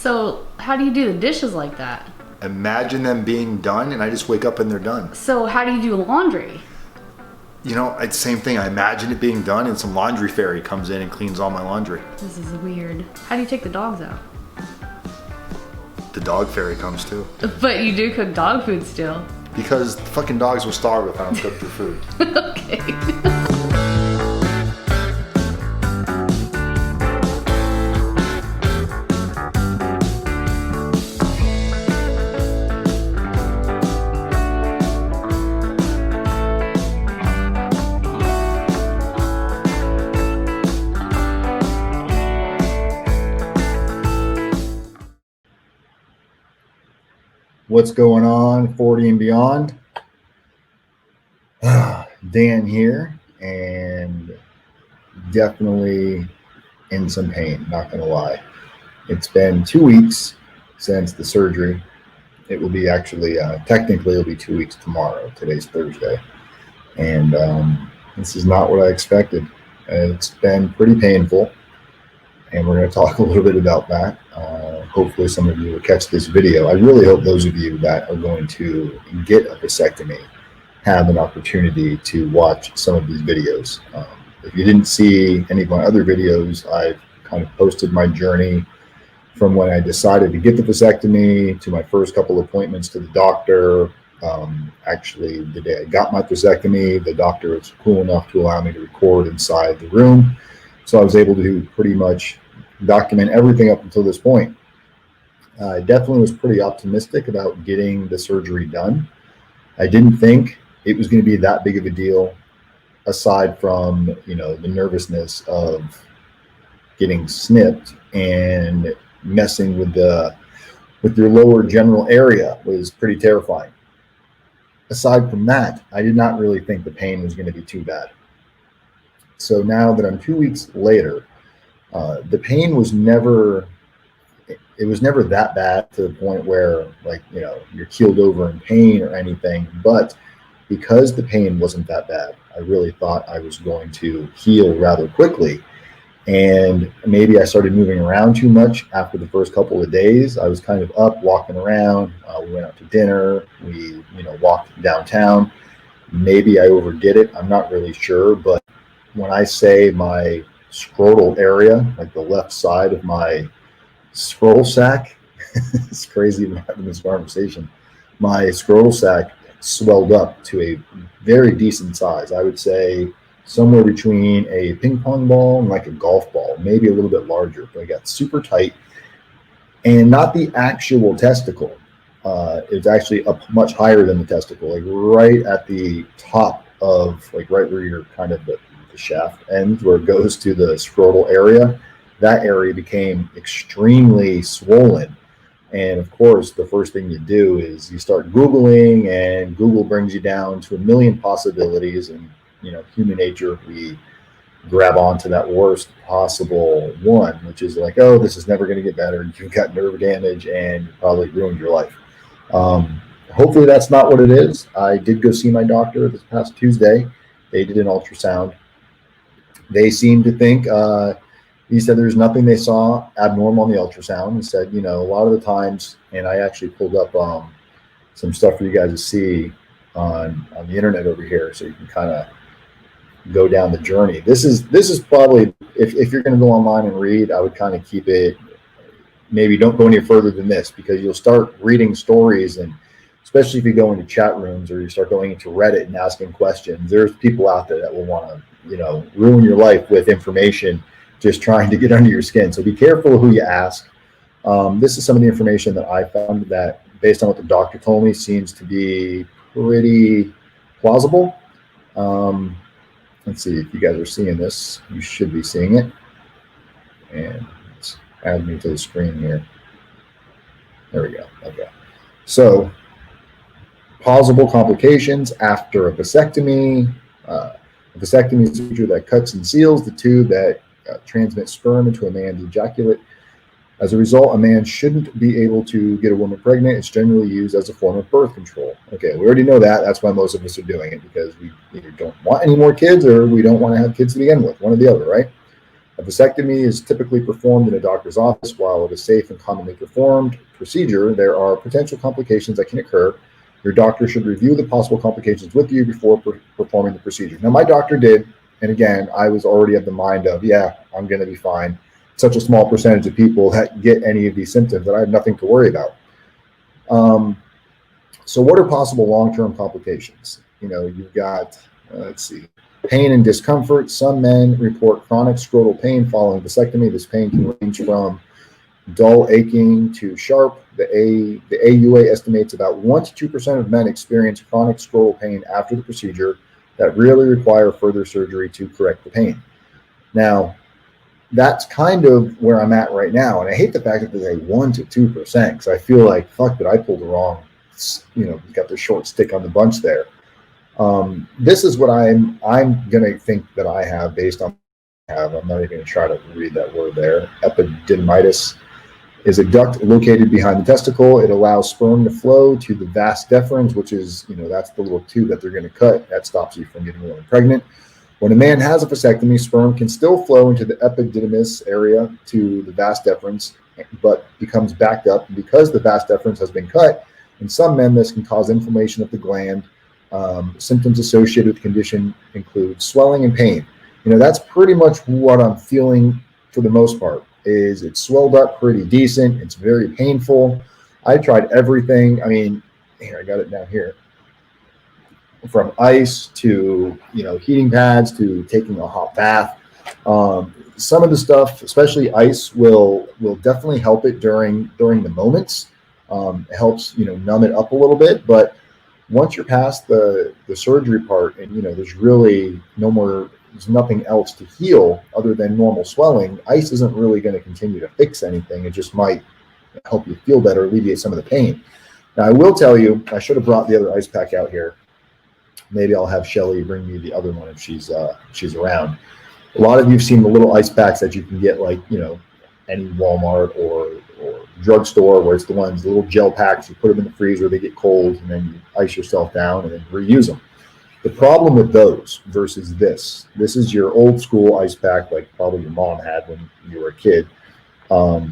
So how do you do the dishes like that? Imagine them being done, and I just wake up and they're done. So how do you do laundry? You know, it's the same thing. I imagine it being done, and some laundry fairy comes in and cleans all my laundry. This is weird. How do you take the dogs out? The dog fairy comes too. But you do cook dog food still. Because the fucking dogs will starve if I don't cook their food. Okay. What's going on, 40 and beyond? Dan here, and definitely in some pain, not gonna lie. It's been 2 weeks since the surgery. It will be actually, technically it'll be 2 weeks tomorrow. Today's Thursday. And this is not what I expected. It's been pretty painful, and we're gonna talk a little bit about that. Hopefully some of you will catch this video. I really hope those of you that are going to get a vasectomy have an opportunity to watch some of these videos. If you didn't see any of my other videos, I've kind of posted my journey from when I decided to get the vasectomy to my first couple appointments to the doctor. Actually, the day I got my vasectomy, the doctor was cool enough to allow me to record inside the room. So I was able to pretty much document everything up until this point. I definitely was pretty optimistic about getting the surgery done. I didn't think it was going to be that big of a deal, aside from, you know, the nervousness of getting snipped and messing with your lower general area was pretty terrifying. Aside from that, I did not really think the pain was going to be too bad. So now that I'm 2 weeks later, the pain was never that bad to the point where, like, you know, you're keeled over in pain or anything. But because the pain wasn't that bad, I really thought I was going to heal rather quickly. And maybe I started moving around too much after the first couple of days. I was kind of up, walking around. We went out to dinner. We, you know, walked downtown. Maybe I overdid it. I'm not really sure. But when I say my scrotal area, like the left side of my scrotal sac, it's crazy even having this conversation. My scrotal sac swelled up to a very decent size. I would say somewhere between a ping pong ball and like a golf ball, maybe a little bit larger, but I got super tight. And not the actual testicle. It's actually up much higher than the testicle, like right at the top of, like right where you're kind of the shaft end, where it goes to the scrotal area. That area became extremely swollen. And of course, the first thing you do is you start Googling, and Google brings you down to a million possibilities. And, you know, human nature, we grab onto that worst possible one, which is like, oh, this is never going to get better. You've got nerve damage and you probably ruined your life. Hopefully that's not what it is. I did go see my doctor this past Tuesday. They did an ultrasound. They seemed to think, he said there's nothing they saw abnormal on the ultrasound. He said, you know, a lot of the times, and I actually pulled up some stuff for you guys to see on the internet over here, so you can kind of go down the journey. This is probably, if you're going to go online and read, I would kind of keep it, maybe don't go any further than this, because you'll start reading stories, and especially if you go into chat rooms or you start going into Reddit and asking questions, there's people out there that will want to, you know, ruin your life with information, just trying to get under your skin. So be careful who you ask. This is some of the information that I found that, based on what the doctor told me, seems to be pretty plausible. Let's see if you guys are seeing this. You should be seeing it. And let's add me to the screen here. There we go. Okay. So, plausible complications after a vasectomy. A vasectomy is a procedure that cuts and seals the tube that transmits sperm into a man's ejaculate. As a result, a man shouldn't be able to get a woman pregnant. It's generally used as a form of birth control. Okay, we already know that. That's why most of us are doing it, because we either don't want any more kids or we don't want to have kids to begin with, one or the other, right? A vasectomy is typically performed in a doctor's office. While it is safe and commonly performed procedure, there are potential complications that can occur. Your doctor should review the possible complications with you before performing the procedure. Now, my doctor did, and again, I was already of the mind of, yeah, I'm going to be fine. Such a small percentage of people that get any of these symptoms that I have nothing to worry about. So what are possible long-term complications? You've got, let's see, pain and discomfort. Some men report chronic scrotal pain following vasectomy. This pain can range from dull aching to sharp. The AUA estimates about 1 to 2% of men experience chronic scrotal pain after the procedure that really require further surgery to correct the pain. Now, that's kind of where I'm at right now. And I hate the fact that there's a 1 to 2% because I feel like, fuck, that I pulled the wrong, got the short stick on the bunch there. This is what I'm going to think that I have based on what I have. I'm not even going to try to read that word there. Epididymitis is a duct located behind the testicle. It allows sperm to flow to the vas deferens, which is, that's the little tube that they're going to cut. That stops you from getting a woman pregnant. When a man has a vasectomy, sperm can still flow into the epididymis area to the vas deferens, but becomes backed up. And because the vas deferens has been cut, in some men, this can cause inflammation of the gland. Symptoms associated with the condition include swelling and pain. That's pretty much what I'm feeling for the most part. Is it's swelled up pretty decent. It's very painful. I tried everything. I mean, here, I got it down here. From ice to, heating pads to taking a hot bath. Some of the stuff, especially ice, will definitely help it during the moments. It helps, numb it up a little bit. But once you're past the surgery part and, there's nothing else to heal other than normal swelling, ice isn't really going to continue to fix anything. It just might help you feel better, alleviate some of the pain. Now, I will tell you, I should have brought the other ice pack out here. Maybe I'll have Shelly bring me the other one if she's around. A lot of you've seen the little ice packs that you can get, like, any Walmart or drugstore, where it's the little gel packs. You put them in the freezer, they get cold, and then you ice yourself down and then reuse them. The problem with those versus this is your old school ice pack, like probably your mom had when you were a kid, or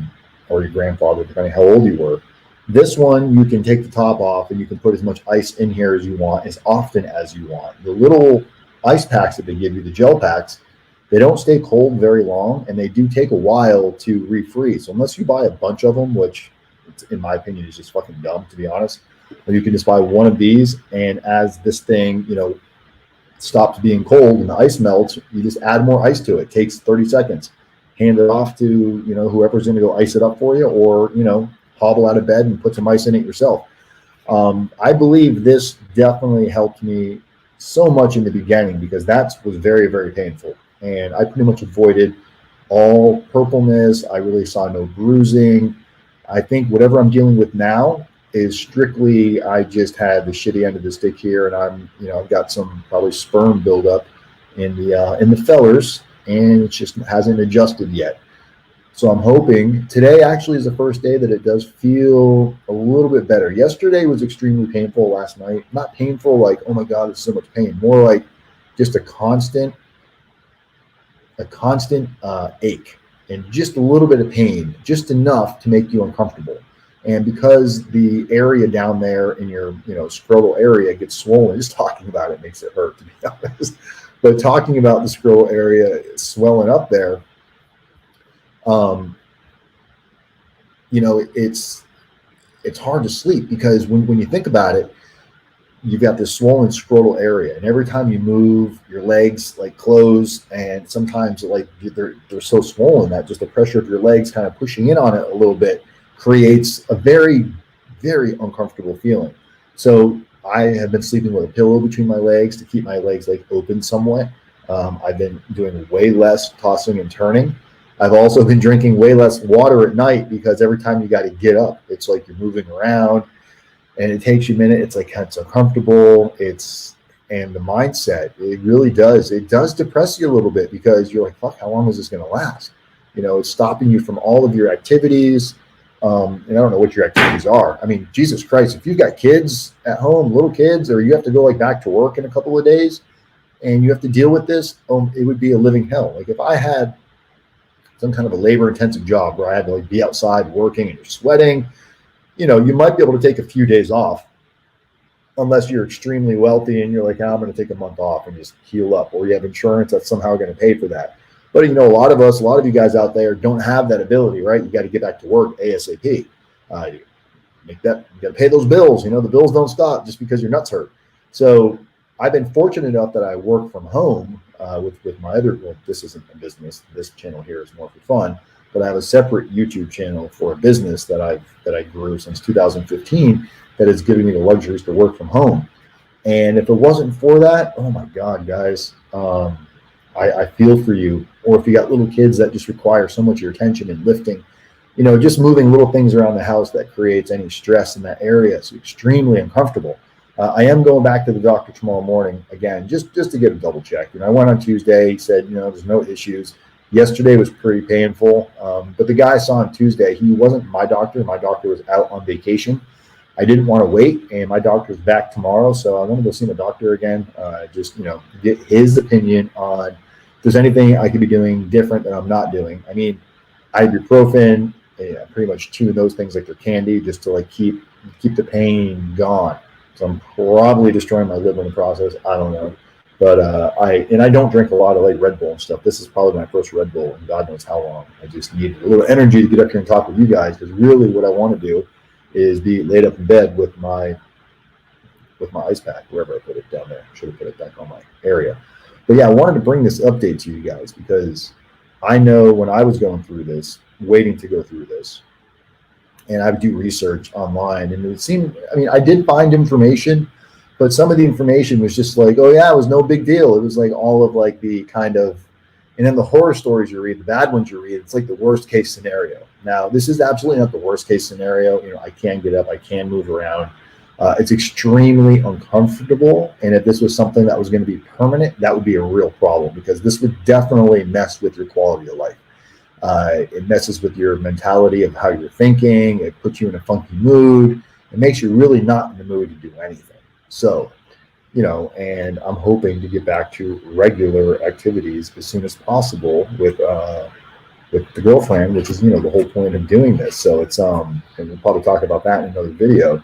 your grandfather, depending how old you were. This one, you can take the top off and you can put as much ice in here as you want, as often as you want. The little ice packs that they give you, the gel packs, they don't stay cold very long, and they do take a while to refreeze. So unless you buy a bunch of them, which in my opinion is just fucking dumb, to be honest, or you can just buy one of these, and as this thing, stops being cold and the ice melts, you just add more ice to it. It takes 30 seconds. Hand it off to, whoever's going to go ice it up for you, or, hobble out of bed and put some ice in it yourself. I believe this definitely helped me so much in the beginning because that was very, very painful. And I pretty much avoided all purpleness. I really saw no bruising. I think whatever I'm dealing with now is strictly, I just had the shitty end of the stick here, and I've got some probably sperm buildup in the fellers, and it just hasn't adjusted yet. So I'm hoping today actually is the first day that it does feel a little bit better. Yesterday was extremely painful. Last night, not painful like, oh my God, there's so much pain. More like just a constant ache and just a little bit of pain, just enough to make you uncomfortable. And because the area down there in your, scrotal area gets swollen, just talking about it makes it hurt, to be honest. But talking about the scrotal area swelling up there, it's hard to sleep because when you think about it, you've got this swollen scrotal area, and every time you move, your legs like close, and sometimes they're so swollen that just the pressure of your legs kind of pushing in on it a little bit creates a very, very uncomfortable feeling. So I have been sleeping with a pillow between my legs to keep my legs open somewhat. I've been doing way less tossing and turning. I've also been drinking way less water at night because every time you got to get up, it's like you're moving around and it takes you a minute. It's like it's uncomfortable. And the mindset, it really does. It does depress you a little bit because you're like, fuck, how long is this going to last? It's stopping you from all of your activities. And I don't know what your activities are. I mean, Jesus Christ, if you've got kids at home, little kids, or you have to go back to work in a couple of days and you have to deal with this, it would be a living hell. Like if I had some kind of a labor intensive job where I had to like be outside working and you're sweating, you know, you might be able to take a few days off unless you're extremely wealthy and you're like, I'm going to take a month off and just heal up, or you have insurance that's somehow going to pay for that. But, you know, a lot of you guys out there don't have that ability, right? You got to get back to work ASAP. You got to pay those bills. You know, the bills don't stop just because your nuts hurt. So I've been fortunate enough that I work from home with my other, well, this isn't a business. This channel here is more for fun, but I have a separate YouTube channel for a business that I grew since 2015 that is giving me the luxuries to work from home. And if it wasn't for that, oh my God, guys, I feel for you. Or if you got little kids that just require so much of your attention and lifting, you know, just moving little things around the house that creates any stress in that area. It's extremely uncomfortable. I am going back to the doctor tomorrow morning again, just to get a double check. You know, I went on Tuesday. He said, you know, there's no issues. Yesterday was pretty painful, but the guy I saw on Tuesday, he wasn't my doctor. My doctor was out on vacation. I didn't want to wait, and my doctor's back tomorrow, so I want to go see my doctor again. Just, you know, get his opinion on if there's anything I could be doing different that I'm not doing. I mean, ibuprofen, pretty much chewing those things like they're candy just to like keep the pain gone. So I'm probably destroying my liver in the process. I don't know. But I don't drink a lot of like Red Bull and stuff. This is probably my first Red Bull in God knows how long. I just need a little energy to get up here and talk with you guys, because really what I want to do is be laid up in bed with my ice pack, wherever I put it down there. Should have put it back on my area. But yeah, I wanted to bring this update to you guys because I know when I was going through this, waiting to go through this, and I would do research online, and it seemed, I mean, I did find information, but some of the information was just like, oh yeah, it was no big deal. It was like all of like the kind of, and then the horror stories you read, the bad ones you read, it's like the worst case scenario. Now, this is absolutely not the worst case scenario. You know, I can get up, I can move around. It's extremely uncomfortable. And if this was something that was going to be permanent, that would be a real problem, because this would definitely mess with your quality of life. It messes with your mentality of how you're thinking. It puts you in a funky mood. It makes you really not in the mood to do anything. So, you know, and I'm hoping to get back to regular activities as soon as possible with the girlfriend, which is, you know, the whole point of doing this. So it's and we'll probably talk about that in another video.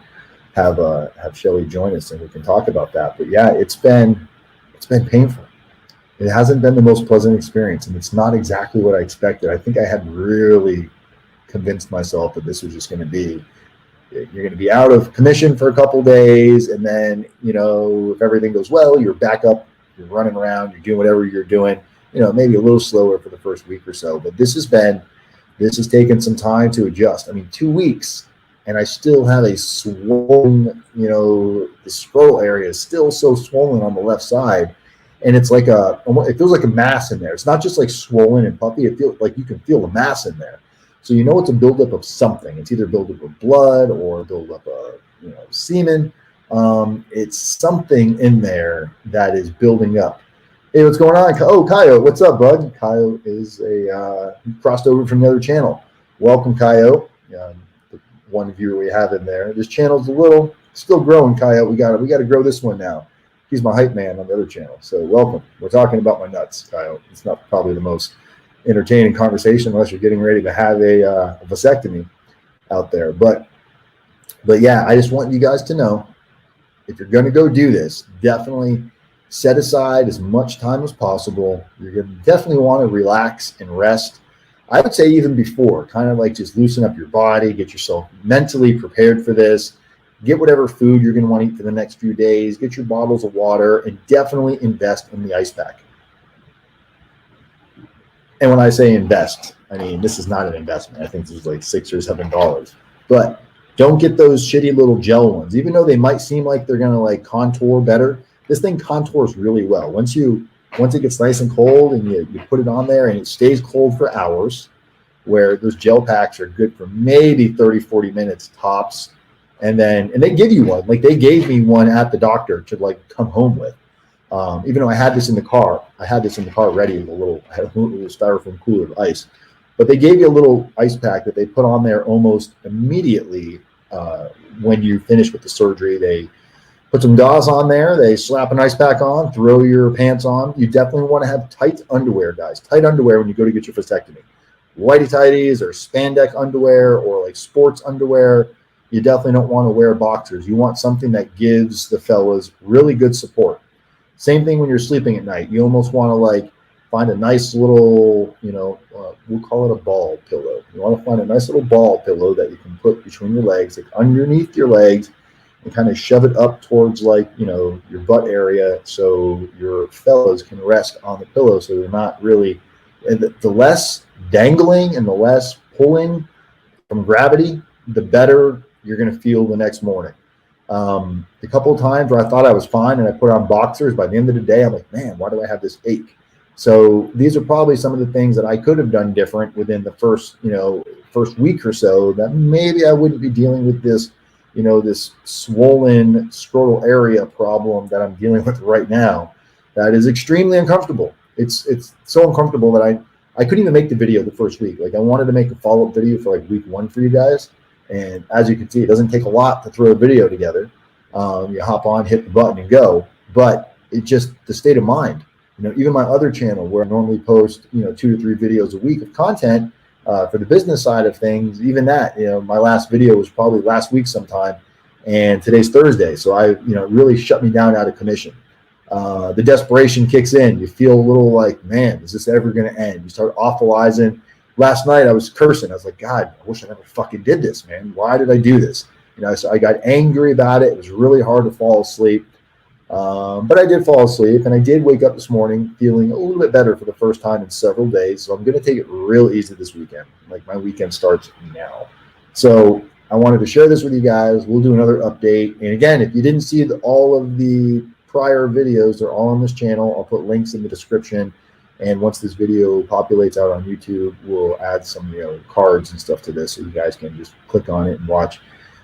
Have Shelly join us and we can talk about that. But yeah, it's been painful. It hasn't been the most pleasant experience, and it's not exactly what I expected. I think I had really convinced myself that this was just going to be, you're going to be out of commission for a couple days, and then, you know, if everything goes well, you're back up, you're running around, you're doing whatever you're doing, you know, maybe a little slower for the first week or so. But this has taken some time to adjust. I mean, 2 weeks, and I still have a swollen, you know, the scrotal area is still so swollen on the left side. And it's like it feels like a mass in there. It's not just like swollen and puffy. It feels like you can feel the mass in there. So you know it's a buildup of something. It's either buildup of blood or buildup of, you know, semen. It's something in there that is building up. Hey, what's going on? Oh, Coyote, what's up, bud? Coyote is crossed over from the other channel. Welcome, Coyote. The one viewer we have in there. This channel's still growing, Coyote. We got to grow this one now. He's my hype man on the other channel. So welcome. We're talking about my nuts, Kyle. It's not probably the most entertaining conversation unless you're getting ready to have a vasectomy out there. But yeah, I just want you guys to know, if you're going to go do this, definitely set aside as much time as possible. You're going to definitely want to relax and rest. I would say even before, kind of like just loosen up your body, get yourself mentally prepared for this. Get whatever food you're going to want to eat for the next few days. Get your bottles of water, and definitely invest in the ice pack. And when I say invest, I mean, this is not an investment. I think this is like $6 or $7. But don't get those shitty little gel ones. Even though they might seem like they're going to like contour better, this thing contours really well. Once it gets nice and cold and you put it on there and it stays cold for hours, where those gel packs are good for maybe 30, 40 minutes tops. And they give you one. Like they gave me one at the doctor to like come home with. Even though I had this in the car, ready with I had a little styrofoam cooler of ice. But they gave you a little ice pack that they put on there almost immediately when you finish with the surgery. They put some gauze on there. They slap an ice pack on, throw your pants on. You definitely want to have tight underwear, guys. Tight underwear when you go to get your vasectomy. whitey tighties or spandex underwear or like sports underwear, you definitely don't want to wear boxers. You want something that gives the fellas really good support. Same thing when you're sleeping at night. You almost want to like find a nice little, we'll call it a ball pillow. You want to find a nice little ball pillow that you can put between your legs, like underneath your legs, and kind of shove it up towards like, your butt area, so your fellows can rest on the pillow, so they're not really, the less dangling and the less pulling from gravity, the better you're going to feel the next morning. The couple of times where I thought I was fine and I put on boxers, by the end of the day, I'm like, man, why do I have this ache? So these are probably some of the things that I could have done different within the first week or so, that maybe I wouldn't be dealing with this, this swollen scrotal area problem that I'm dealing with right now. That is extremely uncomfortable. It's so uncomfortable that I couldn't even make the video the first week. Like, I wanted to make a follow-up video for like week 1 for you guys. And as you can see, it doesn't take a lot to throw a video together. You hop on, hit the button and go, but it just, the state of mind, even my other channel where I normally post, 2 to 3 videos a week of content, for the business side of things, even that, my last video was probably last week sometime, and today's Thursday. So it really shut me down out of commission. The desperation kicks in. You feel a little like, man, is this ever going to end? You start awfulizing. Last night I was cursing. I was like, God, I wish I never fucking did this, man. Why did I do this? So I got angry about it. It was really hard to fall asleep. But I did fall asleep, and I did wake up this morning feeling a little bit better for the first time in several days. So I'm going to take it real easy this weekend. Like, my weekend starts now. So I wanted to share this with you guys. We'll do another update. And again, if you didn't see all of the prior videos, they're all on this channel. I'll put links in the description. And once this video populates out on YouTube, we'll add some, cards and stuff to this, so you guys can just click on it and watch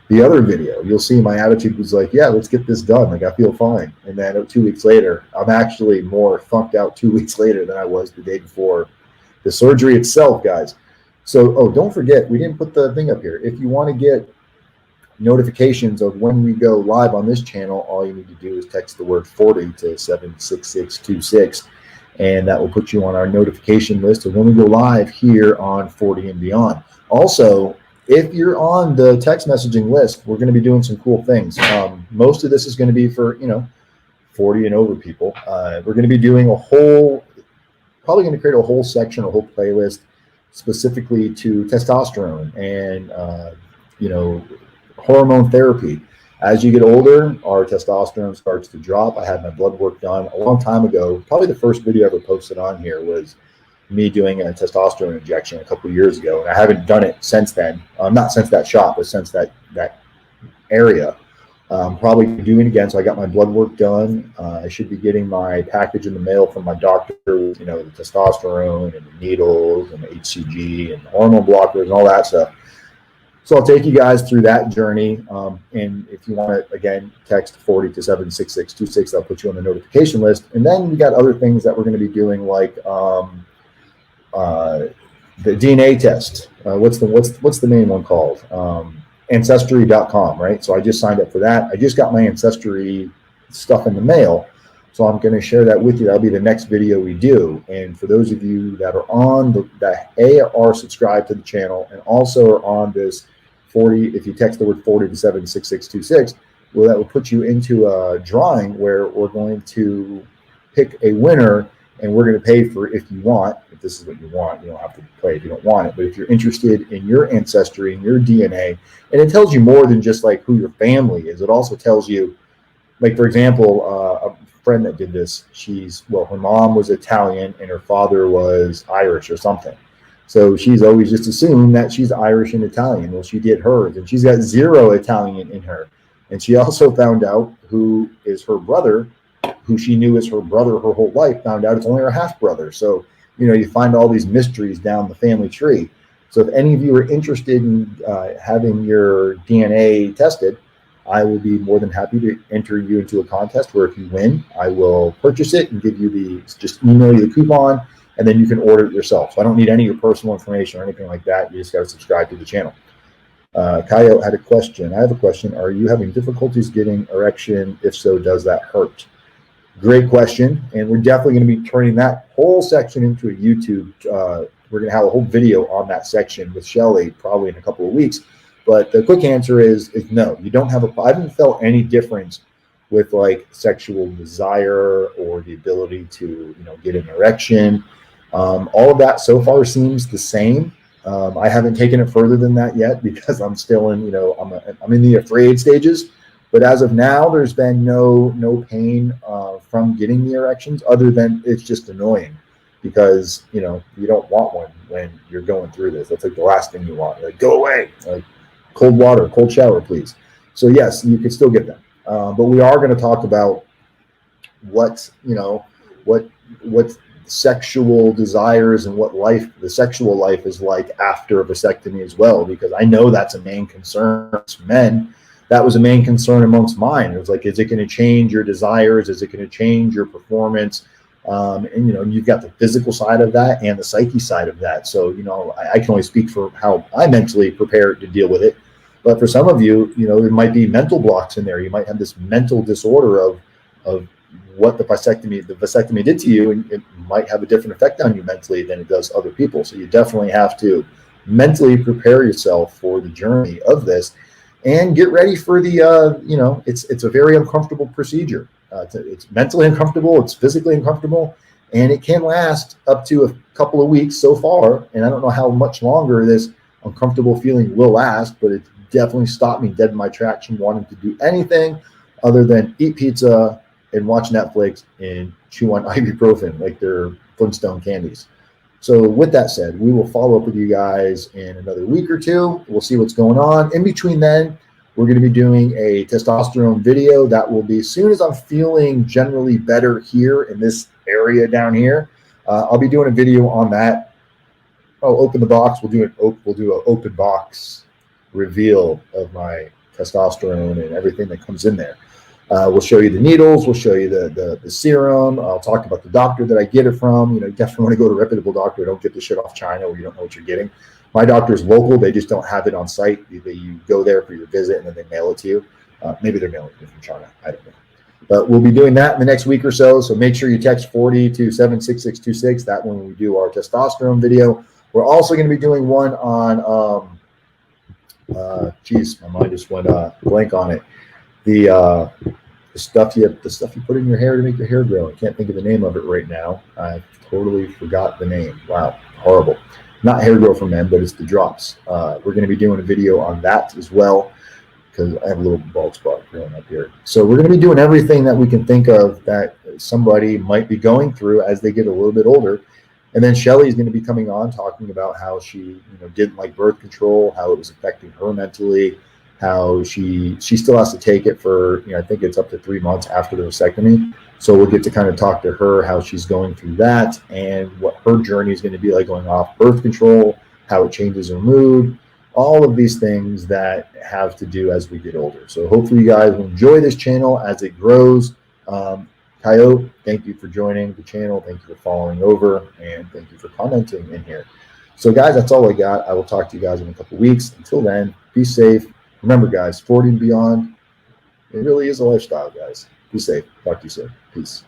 the other video. You'll see my attitude was like, yeah, let's get this done. Like, I feel fine. And then 2 weeks later, I'm actually more funked out 2 weeks later than I was the day before the surgery itself, guys. So, don't forget, we didn't put the thing up here. If you want to get notifications of when we go live on this channel, all you need to do is text the word 40 to 76626. And that will put you on our notification list of when we go live here on 40 and Beyond. Also, if you're on the text messaging list, we're going to be doing some cool things. Most of this is going to be for, 40 and over people. We're going to be doing probably going to create a whole section, a whole playlist specifically to testosterone and, hormone therapy. As you get older, our testosterone starts to drop. I had my blood work done a long time ago. Probably the first video I ever posted on here was me doing a testosterone injection a couple of years ago, and I haven't done it since then. Not since that shot, but since that area. Probably doing it again. So I got my blood work done. I should be getting my package in the mail from my doctor with, the testosterone and the needles and the HCG and the hormone blockers and all that stuff. So I'll take you guys through that journey. And if you want to, again, text 40 to 76626, that'll put you on the notification list. And then we got other things that we're going to be doing, like the DNA test. What's the main one called? Ancestry.com, right? So I just signed up for that. I just got my Ancestry stuff in the mail. So I'm going to share that with you. That'll be the next video we do. And for those of you that are on that are subscribed to the channel and also are on this 40, if you text the word 40 to 76626, well, that will put you into a drawing where we're going to pick a winner, and we're going to pay for, if you want, if this is what you want, you don't have to play if you don't want it, but if you're interested in your ancestry and your DNA, and it tells you more than just like who your family is, it also tells you, like, for example, a friend that did this, her mom was Italian and her father was Irish or something. So she's always just assumed that she's Irish and Italian. Well, she did hers, and she's got 0 Italian in her. And she also found out who is her brother, who she knew as her brother her whole life, found out it's only her half brother. So, you find all these mysteries down the family tree. So if any of you are interested in having your DNA tested, I will be more than happy to enter you into a contest where if you win, I will purchase it and give you just email you the coupon, and then you can order it yourself. So I don't need any of your personal information or anything like that. You just got to subscribe to the channel. Coyote had a question. I have a question. Are you having difficulties getting erection? If so, does that hurt? Great question. And we're definitely going to be turning that whole section into a YouTube we're going to have a whole video on that section with Shelly probably in a couple of weeks. But the quick answer is no, you don't have I haven't felt any difference with like sexual desire or the ability to, you know, get an erection. All of that so far seems the same. I haven't taken it further than that yet because I'm still in, you know, I'm in the afraid stages. But as of now, there's been no pain from getting the erections, other than it's just annoying because, you know, you don't want one when you're going through this. That's like the last thing you want. Like, go away, like cold water, cold shower, please. So yes, you could still get them. But we are going to talk about what, you know, what sexual desires and what the sexual life is like after a vasectomy as well, because I know that's a main concern amongst men. That was a main concern amongst mine. It was like, is it going to change your desires? Is it going to change your performance? And, you know, you've got the physical side of that and the psyche side of that. So, you know, I can only speak for how I mentally prepare to deal with it. But for some of you, you know, there might be mental blocks in there. You might have this mental disorder of what the vasectomy did to you, and it might have a different effect on you mentally than it does other people. So you definitely have to mentally prepare yourself for the journey of this and get ready for the, you know, it's a very uncomfortable procedure. It's mentally uncomfortable, it's physically uncomfortable, and it can last up to a couple of weeks so far. And I don't know how much longer this uncomfortable feeling will last, but it definitely stopped me dead in my tracks from wanting to do anything other than eat pizza and watch Netflix and chew on ibuprofen like they're Flintstone candies. So with that said, we will follow up with you guys in another week or two. We'll see what's going on. In between then, we're going to be doing a testosterone video that will be as soon as I'm feeling generally better here in this area down here. I'll be doing a video on that. I'll open the box. We'll do an open box reveal of my testosterone and everything that comes in there. We'll show you the needles. We'll show you the serum. I'll talk about the doctor that I get it from. You know, you definitely want to go to a reputable doctor. Don't get the shit off China where you don't know what you're getting. My doctor is local. They just don't have it on site. You go there for your visit and then they mail it to you. Maybe they're mailing it from China. I don't know. But we'll be doing that in the next week or so. So make sure you text 40 to 76626. That when we do our testosterone video. We're also going to be doing one on, geez, my mind just went blank on it. The stuff you put in your hair to make your hair grow. I can't think of the name of it right now. I totally forgot the name. Wow, horrible. Not hair growth for men, but it's the drops. We're going to be doing a video on that as well because I have a little bald spot growing up here. So we're going to be doing everything that we can think of that somebody might be going through as they get a little bit older. And then Shelly is going to be coming on talking about how she, didn't like birth control, how it was affecting her mentally, how she still has to take it for, I think it's up to 3 months after the vasectomy. So we'll get to kind of talk to her, how she's going through that and what her journey is going to be like going off birth control, how it changes her mood, all of these things that have to do as we get older. So hopefully you guys will enjoy this channel as it grows. Coyote, thank you for joining the channel. Thank you for following over and thank you for commenting in here. So guys, that's all I got. I will talk to you guys in a couple weeks. Until then, be safe. Remember guys, 40 and beyond, it really is a lifestyle, guys. Be safe. Talk to you soon. Peace.